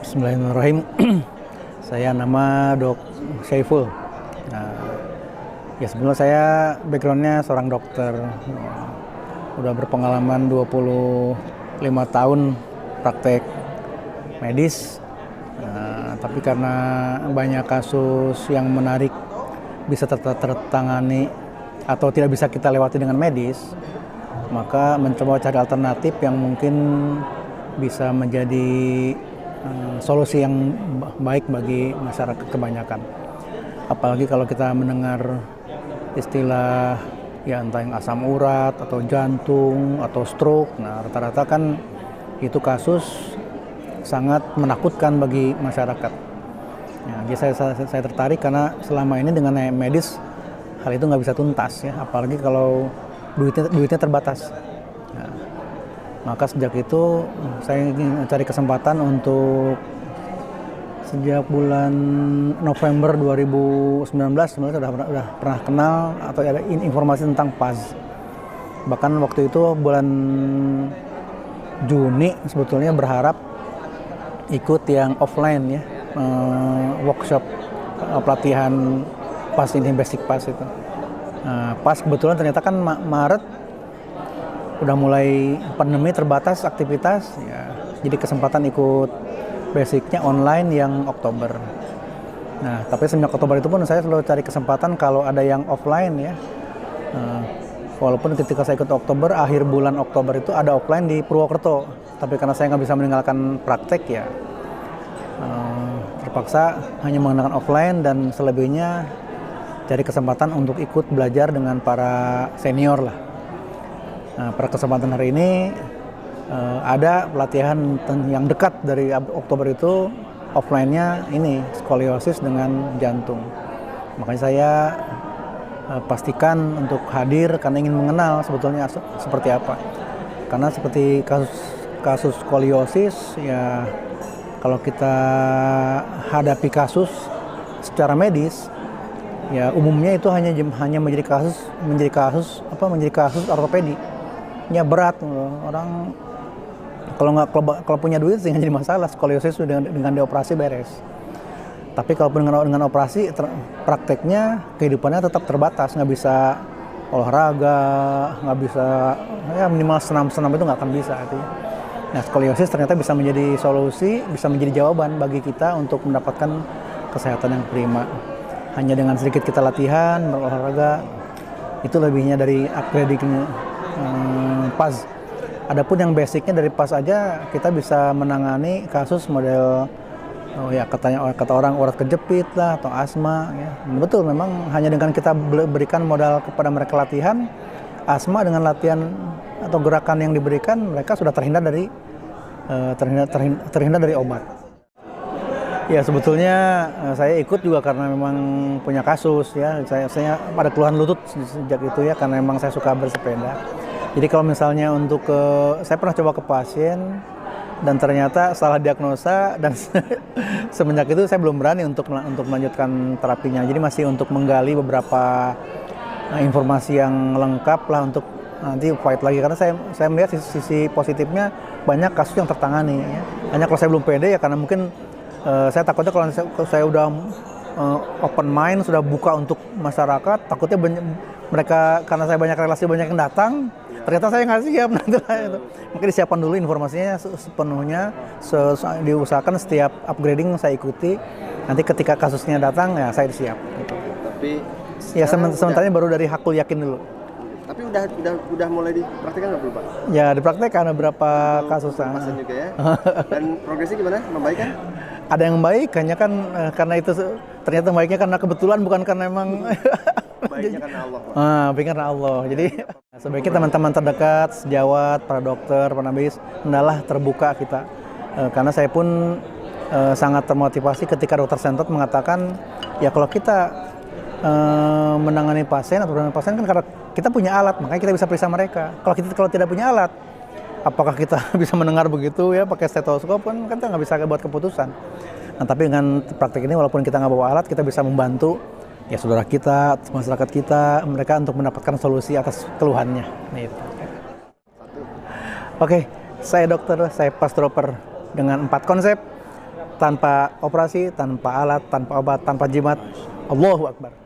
Bismillahirrahmanirrahim. Saya nama Dok Syaiful. Nah, ya sebelumnya saya backgroundnya seorang dokter. Udah berpengalaman 25 tahun praktek medis. Tapi karena banyak kasus yang menarik bisa tertangani atau tidak bisa kita lewati dengan medis, maka mencoba cari alternatif yang mungkin bisa menjadi solusi yang baik bagi masyarakat kebanyakan. Apalagi kalau kita mendengar istilah ya entah yang asam urat atau jantung atau stroke. Nah, rata-rata kan itu kasus sangat menakutkan bagi masyarakat. Ya, jadi saya tertarik karena selama ini dengan medis hal itu nggak bisa tuntas ya, apalagi kalau duitnya terbatas. Nah, maka sejak itu saya ingin cari kesempatan untuk sejak bulan November 2019 sebenarnya sudah pernah kenal atau ada informasi tentang PAS. Bahkan waktu itu bulan Juni sebetulnya berharap ikut yang offline ya, workshop pelatihan PAS ini, basic PAS itu. PAS kebetulan ternyata kan Maret udah mulai pandemi, terbatas aktivitas ya, jadi kesempatan ikut basicnya online yang Oktober. Nah, tapi sejak Oktober itu pun saya selalu cari kesempatan kalau ada yang offline ya. Walaupun ketika saya ikut Oktober, akhir bulan Oktober itu ada offline di Purwokerto, tapi karena saya nggak bisa meninggalkan praktek ya, terpaksa hanya menggunakan offline dan selebihnya cari kesempatan untuk ikut belajar dengan para senior lah. Nah, pada kesempatan hari ini ada pelatihan yang dekat dari Oktober itu, offline-nya ini skoliosis dengan jantung. Makanya saya pastikan untuk hadir karena ingin mengenal sebetulnya seperti apa. Karena seperti kasus skoliosis ya, kalau kita hadapi kasus secara medis ya umumnya itu hanya menjadi kasus ortopedi. Ya berat, orang kalau punya duit sih nggak jadi masalah, skoliosis dengan dioperasi beres. Tapi kalau dengan operasi prakteknya kehidupannya tetap terbatas, nggak bisa olahraga, nggak bisa ya minimal senam itu nggak akan bisa artinya. Nah, skoliosis ternyata bisa menjadi solusi, bisa menjadi jawaban bagi kita untuk mendapatkan kesehatan yang prima. Hanya dengan sedikit kita latihan, berolahraga, itu lebihnya dari upgrading PAS. Adapun yang basicnya dari PAS aja kita bisa menangani kasus model kata orang urat kejepit lah atau asma ya. Betul, memang hanya dengan kita berikan modal kepada mereka latihan asma, dengan latihan atau gerakan yang diberikan mereka sudah terhindar dari obat. Ya sebetulnya saya ikut juga karena memang punya kasus ya. Saya pada keluhan lutut sejak itu ya, karena memang saya suka bersepeda. Jadi kalau misalnya saya pernah coba ke pasien dan ternyata salah diagnosa, dan semenjak itu saya belum berani untuk melanjutkan terapinya. Jadi masih untuk menggali beberapa informasi yang lengkap lah untuk nanti fight lagi, karena saya melihat sisi positifnya banyak kasus yang tertangani ya. Hanya kalau saya belum pede ya, karena mungkin saya takutnya kalau saya udah open mind, sudah buka untuk masyarakat, takutnya mereka, karena saya banyak relasi, banyak yang datang, ternyata saya nggak siap. Mungkin disiapkan dulu informasinya sepenuhnya, diusahakan setiap upgrading saya ikuti. Nanti ketika kasusnya datang ya saya siap. Gitu. Tapi ya sementara baru dari hakul yakin dulu. Tapi udah mulai dipraktikkan nggak belum Pak? Ya dipraktekkan beberapa kasus. Pasien juga ya. Dan progresnya gimana? Membaik kan? Ada yang baik, hanya kan karena itu ternyata baiknya karena kebetulan, bukan karena emang. Baiknya karena Allah. Baiknya karena Allah. Jadi sebaiknya teman-teman terdekat, sejawat, para dokter, para medis, hendaklah terbuka kita. Karena saya pun sangat termotivasi ketika dokter Sentot mengatakan, ya kalau kita menangani pasien atau dengan pasien kan karena kita punya alat, makanya kita bisa periksa mereka. Kalau tidak punya alat, apakah kita bisa mendengar begitu ya pakai stetoskop, kan kita nggak bisa buat keputusan. Nah, tapi dengan praktek ini walaupun kita nggak bawa alat, kita bisa membantu ya saudara kita, masyarakat kita, mereka untuk mendapatkan solusi atas keluhannya. Gitu. Oke, saya dokter, saya PAS dropper dengan 4 konsep. tanpa operasi, tanpa alat, tanpa obat, tanpa jimat. Allahu Akbar.